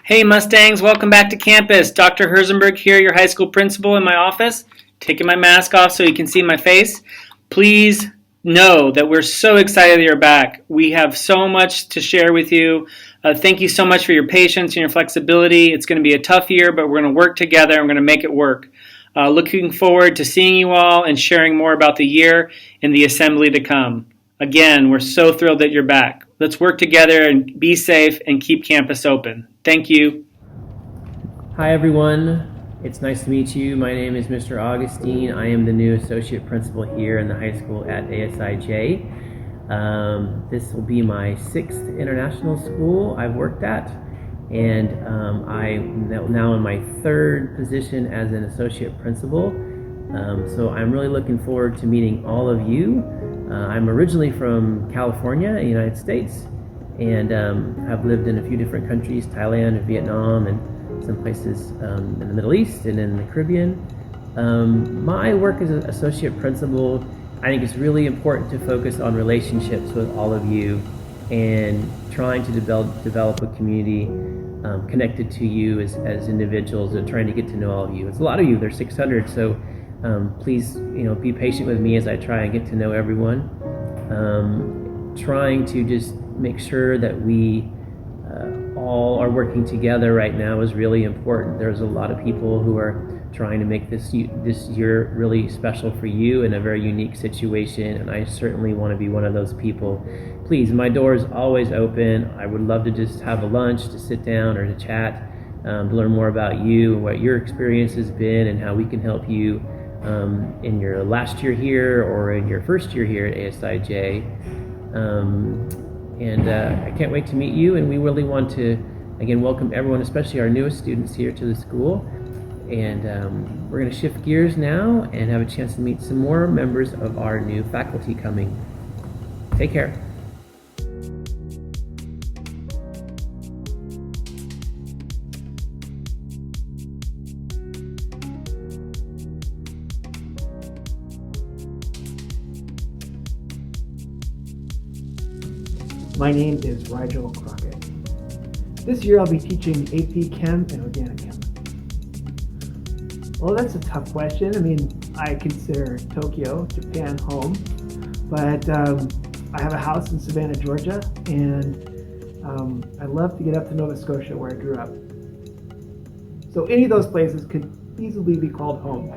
Hey Mustangs, welcome back to campus. Dr. Herzenberg here, your high school principal in my office, taking my mask off so you can see my face. Please know that we're so excited that you're back. We have so much to share with you. Thank you so much for your patience and your flexibility. It's going to be a tough year, but we're going to work together and we're going to make it work. Looking forward to seeing you all and sharing more about the year and the assembly to come. Again, we're so thrilled that you're back. Let's work together and be safe and keep campus open. Thank you. Hi everyone, it's nice to meet you. My name is Mr. Augustine. I am the new associate principal here in the high school at ASIJ. This will be my 6th international school I've worked at, and I'm now in my 3rd position as an associate principal. So I'm really looking forward to meeting all of you. I'm originally from California, in the United States, and have lived in a few different countries, Thailand and Vietnam, and some places in the Middle East and in the Caribbean. My work as an associate principal, I think it's really important to focus on relationships with all of you and trying to develop a community connected to you as individuals and trying to get to know all of you. It's a lot of you, there's 600, so please be patient with me as I try and get to know everyone. Trying to just make sure that we all are working together right now is really important. There's a lot of people who are trying to make this year really special for you in a very unique situation, and I certainly want to be one of those people. Please, my door is always open. I would love to just have a lunch, to sit down or to chat, to learn more about you and what your experience has been and how we can help you in your last year here or in your first year here at ASIJ. I can't wait to meet you, and we really want to, again, welcome everyone, especially our newest students here to the school. And we're going to shift gears now and have a chance to meet some more members of our new faculty coming. Take care. My name is Rigel Crockett. This year I'll be teaching AP Chem and Organic Chem. Well, that's a tough question. I mean, I consider Tokyo, Japan, home, but I have a house in Savannah, Georgia, and I love to get up to Nova Scotia where I grew up. So any of those places could easily be called home.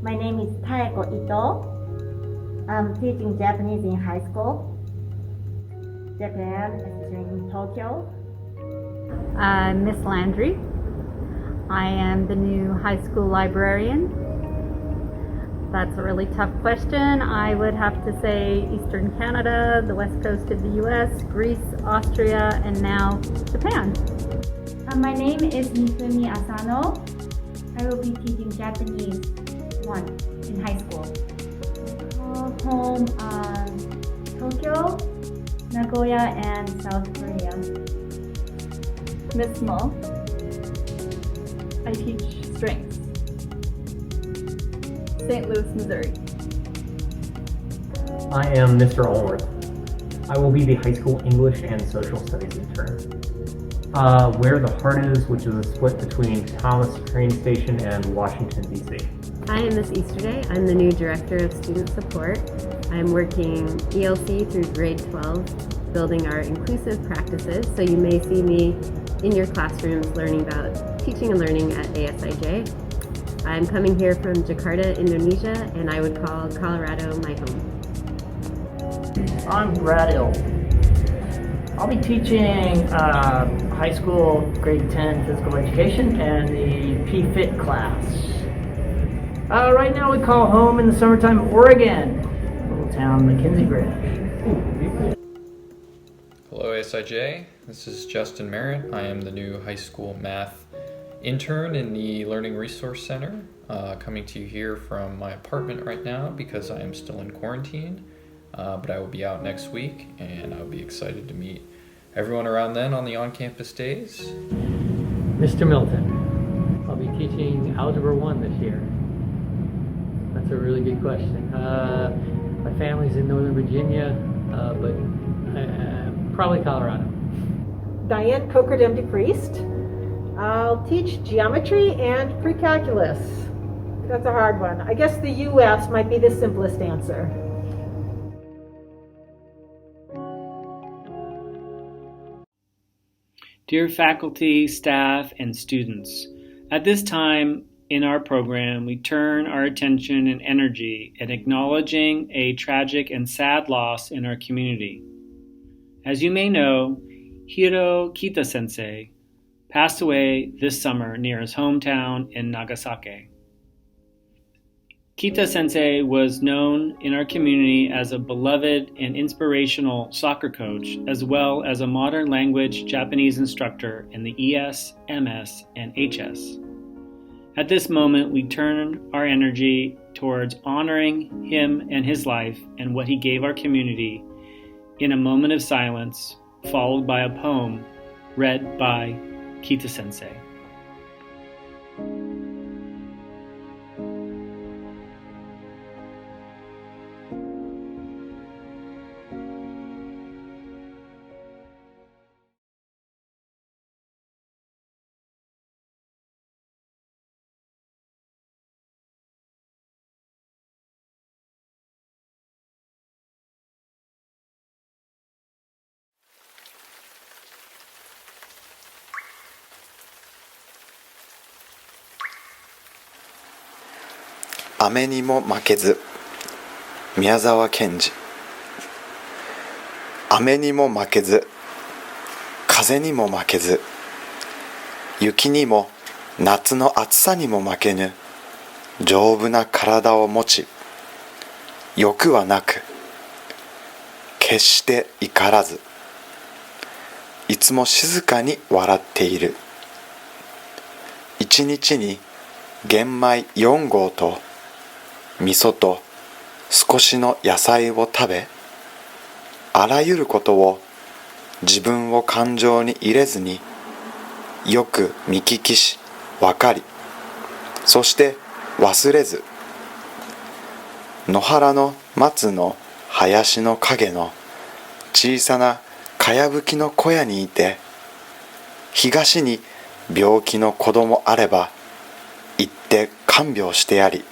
My name is Taeko Ito. I'm teaching Japanese in high school. Japan, especially in Tokyo. I'm Miss Landry. I am the new high school librarian. That's a really tough question. I would have to say Eastern Canada, the west coast of the US, Greece, Austria, and now Japan. My name is Mifumi Asano. I will be teaching Japanese 1 in high school. Home, Tokyo, Nagoya, and South Korea. Miss Small. I teach strengths. St. Louis, Missouri. I am Mr. Allworth. I will be the high school English and social studies intern. Where the Heart Is, which is a split between Thomas train station and Washington, D.C. I am Miss Easterday. I'm the new Director of Student Support. I'm working ELC through grade 12, building our inclusive practices, so you may see me in your classrooms learning about teaching and learning at ASIJ. I'm coming here from Jakarta, Indonesia, and I would call Colorado my home. I'm Brad Ill. I'll be teaching high school grade 10 physical education and the P-Fit class. Right now we call home in the summertime Oregon, little town McKinsey Bridge. Hello ASIJ, this is Justin Merritt. I am the new high school math intern in the Learning Resource Center, coming to you here from my apartment right now because I am still in quarantine, but I will be out next week and I'll be excited to meet everyone around then on the on-campus days. Mr. Milton, I'll be teaching Algebra 1 this year. That's a really good question. My family's in Northern Virginia, but probably Colorado. Diane Cochran Priest. I'll teach geometry and pre-calculus. That's a hard one. I guess the US might be the simplest answer. Dear faculty, staff, and students, at this time in our program, we turn our attention and energy at acknowledging a tragic and sad loss in our community. As you may know, Hiro Kita-sensei passed away this summer near his hometown in Nagasaki. Kita-sensei was known in our community as a beloved and inspirational soccer coach, as well as a modern language Japanese instructor in the ES, MS, and HS. At this moment, we turn our energy towards honoring him and his life and what he gave our community in a moment of silence, followed by a poem read by Kita-sensei.「雨にも負けず」宮沢賢治。雨にも負けず、風にも負けず、雪にも夏の暑さにも負けぬ丈夫な体を持ち、欲はなく決して怒らず、いつも静かに笑っている。一日に玄米4合と味噌と少しの野菜を食べ、あらゆることを自分を感情に入れずによく見聞きし分かり、そして忘れず、野原の松の林の陰の小さなかやぶきの小屋にいて、東に病気の子供あれば行って看病してやり、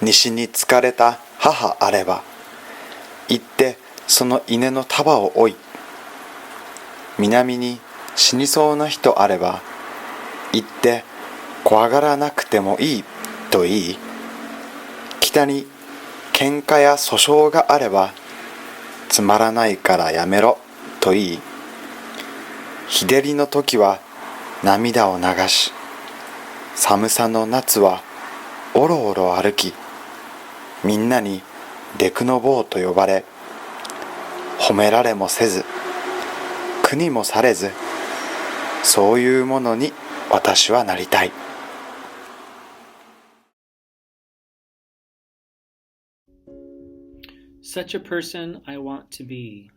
西に疲れた母あれば行ってその稲の束を追い、南に死にそうな人あれば行って怖がらなくてもいいと言い、北に喧嘩や訴訟があればつまらないからやめろと言い、日照りの時は涙を流し、寒さの夏はおろおろ歩き、みんなにデクノボーと呼ばれ、褒められもせず苦にもされず、そういうものに私はなりたい。Such a person I want to be.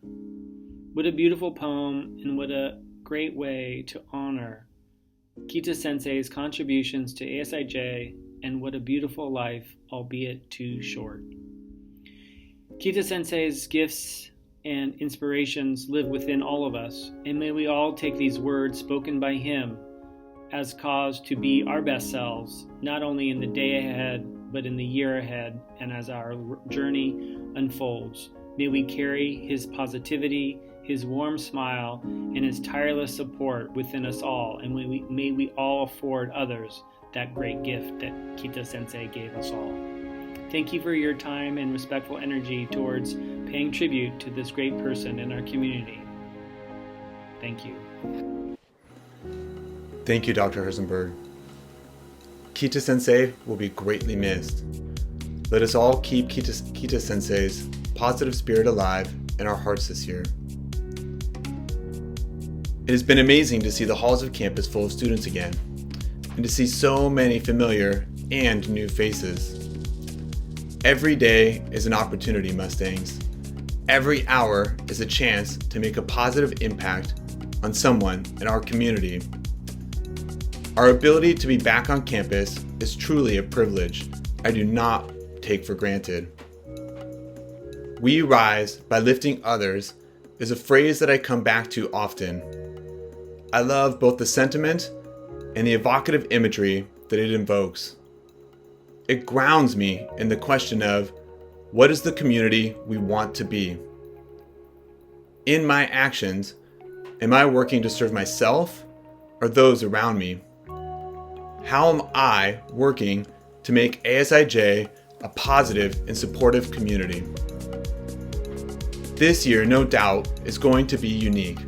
What a beautiful poem, and what a great way to honor Kita-sensei's contributions to ASIJ, and what a beautiful life, albeit too short. Kita-sensei's gifts and inspirations live within all of us, and may we all take these words spoken by him as cause to be our best selves, not only in the day ahead, but in the year ahead, and as our journey unfolds. May we carry his positivity, his warm smile, and his tireless support within us all, and may we all afford others that great gift that Kita-sensei gave us all. Thank you for your time and respectful energy towards paying tribute to this great person in our community. Thank you. Thank you, Dr. Herzenberg. Kita Sensei will be greatly missed. Let us all keep Kita Sensei's positive spirit alive in our hearts this year. It has been amazing to see the halls of campus full of students again, and to see so many familiar and new faces. Every day is an opportunity, Mustangs. Every hour is a chance to make a positive impact on someone in our community. Our ability to be back on campus is truly a privilege I do not take for granted. We rise by lifting others is a phrase that I come back to often. I love both the sentiment and the evocative imagery that it invokes. It grounds me in the question of, what is the community we want to be? In my actions, am I working to serve myself or those around me? How am I working to make ASIJ a positive and supportive community? This year, no doubt, is going to be unique.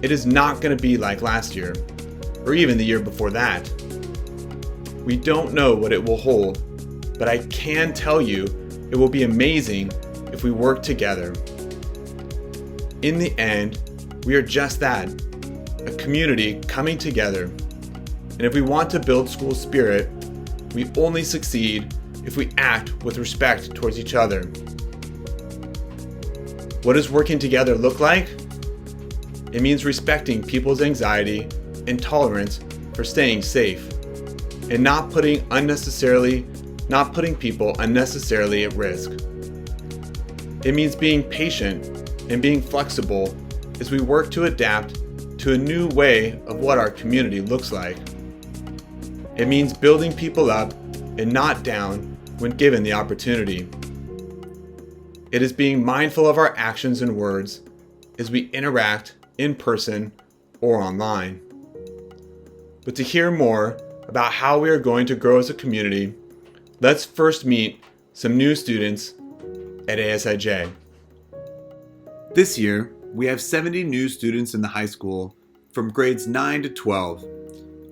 It is not going to be like last year, or even the year before that. We don't know what it will hold, but I can tell you it will be amazing if we work together. In the end, we are just that, a community coming together. And if we want to build school spirit, we only succeed if we act with respect towards each other. What does working together look like? It means respecting people's anxiety and tolerance for staying safe, and not putting people unnecessarily at risk. It means being patient and being flexible as we work to adapt to a new way of what our community looks like. It means building people up and not down when given the opportunity. It is being mindful of our actions and words as we interact in person or online. But to hear more about how we are going to grow as a community, let's first meet some new students at ASIJ. This year, we have 70 new students in the high school from grades 9 to 12.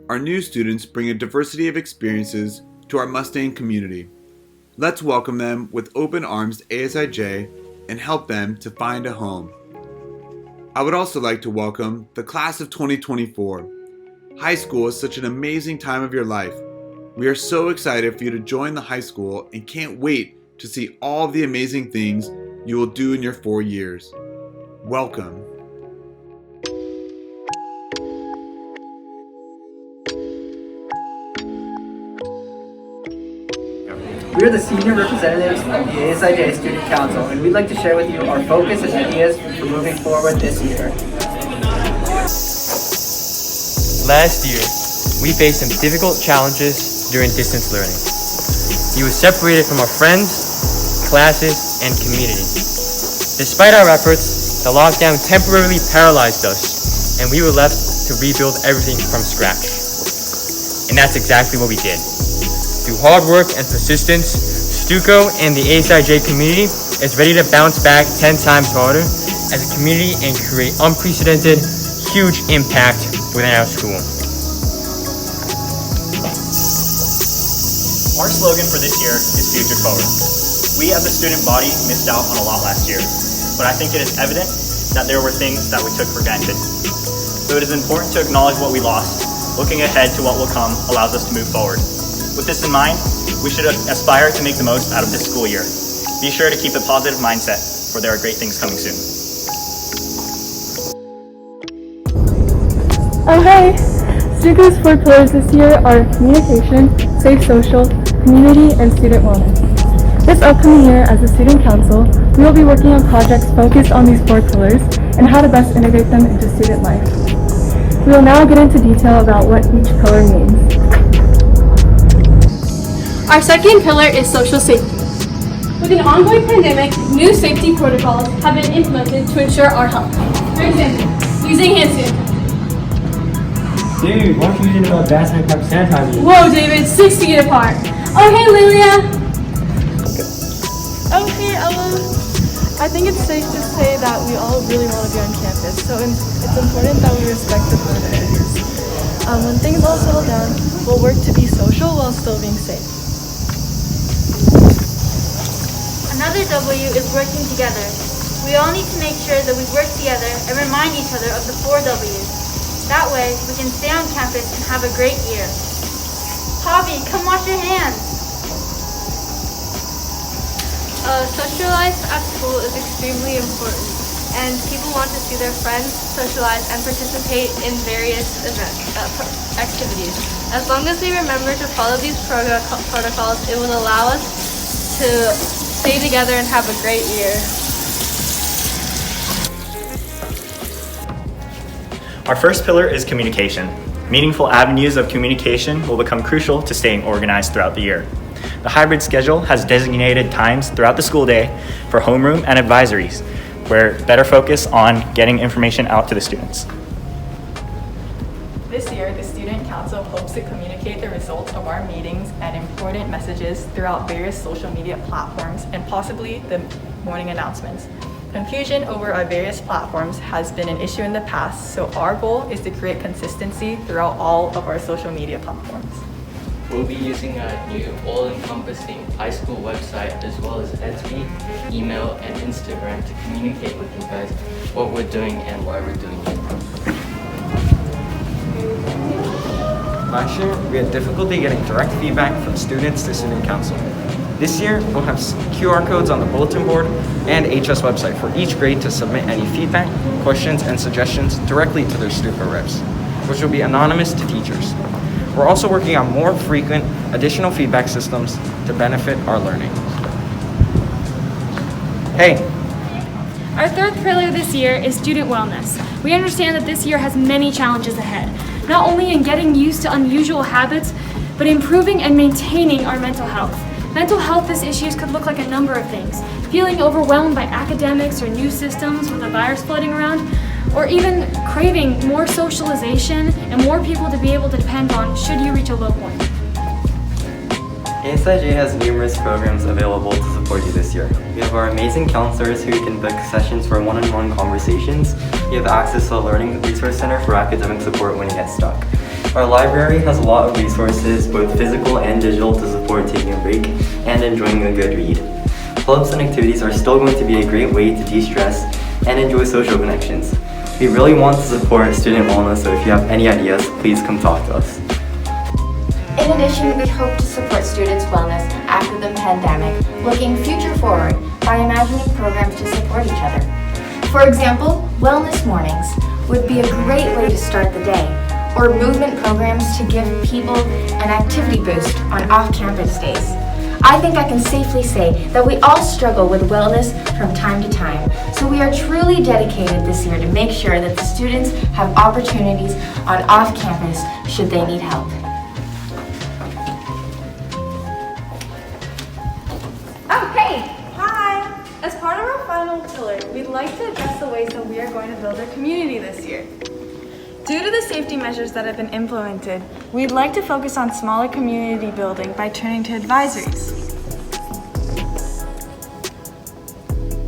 Our new students bring a diversity of experiences to our Mustang community. Let's welcome them with open arms to ASIJ and help them to find a home. I would also like to welcome the class of 2024. High school is such an amazing time of your life. We are so excited for you to join the high school and can't wait to see all of the amazing things you will do in your 4 years. Welcome. We are the senior representatives of the ASIJ Student Council, and we'd like to share with you our focus and ideas for moving forward this year. Last year, we faced some difficult challenges during distance learning. We were separated from our friends, classes, and community. Despite our efforts, the lockdown temporarily paralyzed us, and we were left to rebuild everything from scratch. And that's exactly what we did. Through hard work and persistence, Stuco and the ASIJ community is ready to bounce back 10 times harder as a community and create unprecedented, huge impact within our school. Our slogan for this year is Future Forward. We as a student body missed out on a lot last year, but I think it is evident that there were things that we took for granted. So it is important to acknowledge what we lost. Looking ahead to what will come allows us to move forward. With this in mind, we should aspire to make the most out of this school year. Be sure to keep a positive mindset, for there are great things coming soon. Oh hey! Stuco's 4 pillars this year are communication, safe social, community, and student wellness. This upcoming year as a student council, we will be working on projects focused on these 4 pillars and how to best integrate them into student life. We will now get into detail about what each pillar means. Our second pillar is social safety. With an ongoing pandemic, new safety protocols have been implemented to ensure our health. For example, using hand sanitizer. Dude, why don't you use an advancement cup sanitizer? Whoa, David, 6 feet apart. Oh, hey, Lilia. Okay, Ella. I think it's safe to say that we all really want to be on campus, so it's important that we respect the boundaries. When things all settle down, we'll work to be social while still being safe. Another W is working together. We all need to make sure that we work together and remind each other of the 4 W's. That way, we can stay on campus and have a great year. Javi, come wash your hands. Social life at school is extremely important, and people want to see their friends, socialize, and participate in various activities. As long as we remember to follow these protocols, it will allow us to stay together and have a great year. Our first pillar is communication. Meaningful avenues of communication will become crucial to staying organized throughout the year. The hybrid schedule has designated times throughout the school day for homeroom and advisories, where better focus on getting information out to the students. This year, the Student Council hopes to communicate the results of our meetings and important messages throughout various social media platforms and possibly the morning announcements. Confusion over our various platforms has been an issue in the past, so our goal is to create consistency throughout all of our social media platforms. We'll be using a new all-encompassing high school website as well as Etsy, email, and Instagram to communicate with you guys what we're doing and why we're doing it. Last year, we had difficulty getting direct feedback from students to Student Council. This year, we'll have QR codes on the bulletin board and HS website for each grade to submit any feedback, questions, and suggestions directly to their STUPA reps, which will be anonymous to teachers. We're also working on more frequent additional feedback systems to benefit our learning. Hey! Our third pillar this year is student wellness. We understand that this year has many challenges ahead, not only in getting used to unusual habits, but improving and maintaining our mental health. Mental health issues could look like a number of things. Feeling overwhelmed by academics or new systems with a virus floating around, or even craving more socialization and more people to be able to depend on should you reach a low point. ASIJ has numerous programs available to support you this year. We have our amazing counselors who can book sessions for one-on-one conversations. We have access to the Learning Resource Center for academic support when you get stuck. Our library has a lot of resources, both physical and digital, to support taking a break and enjoying a good read. Clubs and activities are still going to be a great way to de-stress and enjoy social connections. We really want to support student wellness, so if you have any ideas, please come talk to us. In addition, we hope to support students' wellness after the pandemic, looking future forward by imagining programs to support each other. For example, wellness mornings would be a great way to start the day, or movement programs to give people an activity boost on off-campus days. I think I can safely say that we all struggle with wellness from time to time, so we are truly dedicated this year to make sure that the students have opportunities on off-campus should they need help. Okay, hi! As part of our final pillar, we'd like to address the ways that we are going to build our community this year. Due to the safety measures that have been implemented, we'd like to focus on smaller community building by turning to advisories.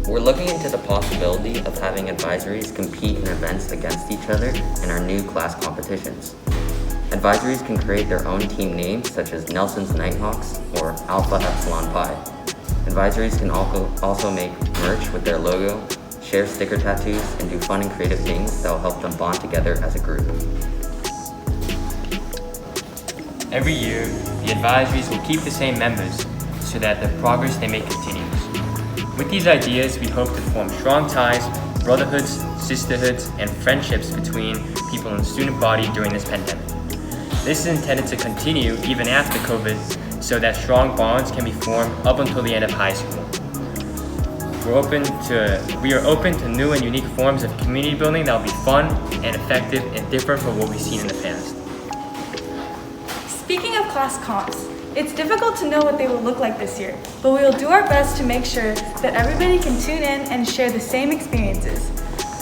We're looking into the possibility of having advisories compete in events against each other in our new class competitions. Advisories can create their own team names such as Nelson's Nighthawks or Alpha Epsilon Pi. Advisories can also make merch with their logo, share sticker tattoos, and do fun and creative things that will help them bond together as a group. Every year, the advisories will keep the same members so that the progress they make continues. With these ideas, we hope to form strong ties, brotherhoods, sisterhoods, and friendships between people in the student body during this pandemic. This is intended to continue even after COVID so that strong bonds can be formed up until the end of high school. We are open to new and unique forms of community building that will be fun and effective and different from what we've seen in the past. Speaking of class comps, it's difficult to know what they will look like this year, but we will do our best to make sure that everybody can tune in and share the same experiences.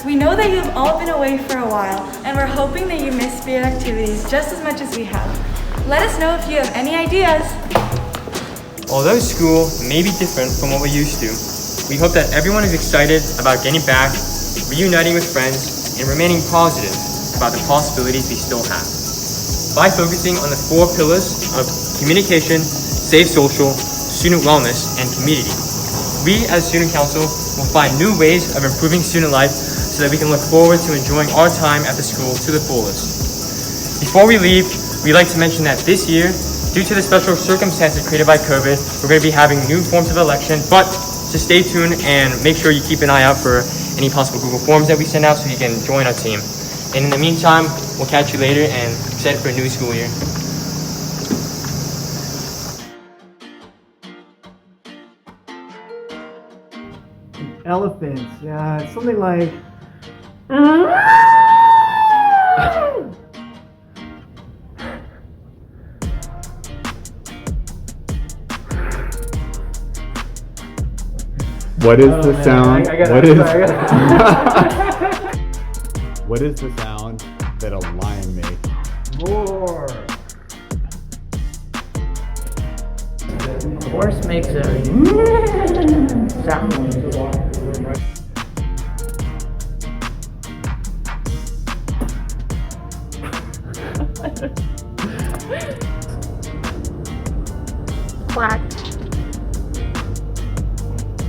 We know that you have all been away for a while, and we're hoping that you miss spirit activities just as much as we have. Let us know if you have any ideas. Although school may be different from what we're used to, we hope that everyone is excited about getting back, reuniting with friends, and remaining positive about the possibilities we still have. by focusing on the 4 pillars of communication, safe social, student wellness, and community. We as Student Council will find new ways of improving student life so that we can look forward to enjoying our time at the school to the fullest. Before we leave, we'd like to mention that this year, due to the special circumstances created by COVID, we're going to be having new forms of election, but just stay tuned and make sure you keep an eye out for any possible Google Forms that we send out so you can join our team. And in the meantime, we'll catch you later and excited for a new school year. Elephants, yeah, it's something like. What is the sound? What is the sound that a lion makes? Roar. The horse makes a sound. Quack.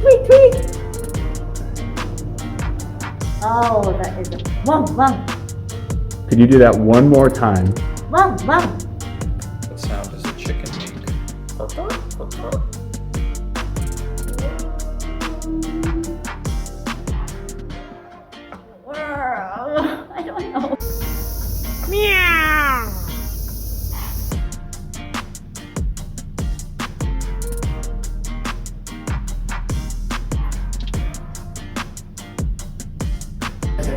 Tweet, tweet. Oh, that is a wum, wum, Could you do that one more time? wum, wum. What sound does a chicken make? I don't know. Meow.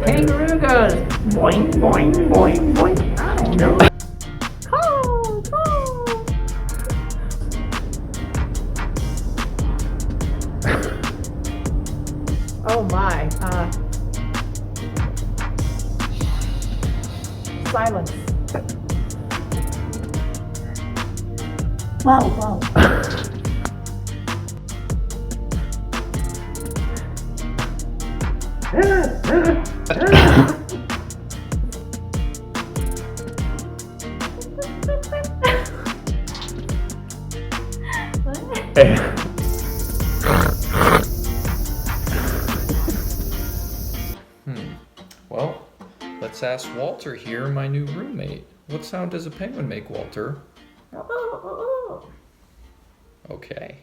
Kangaroo goes boing, boing, boing, boing. I don't know. Call, call. Oh my. Silence. Wow, wow. Well, let's ask Walter here, my new roommate. What sound does a penguin make, Walter? Okay.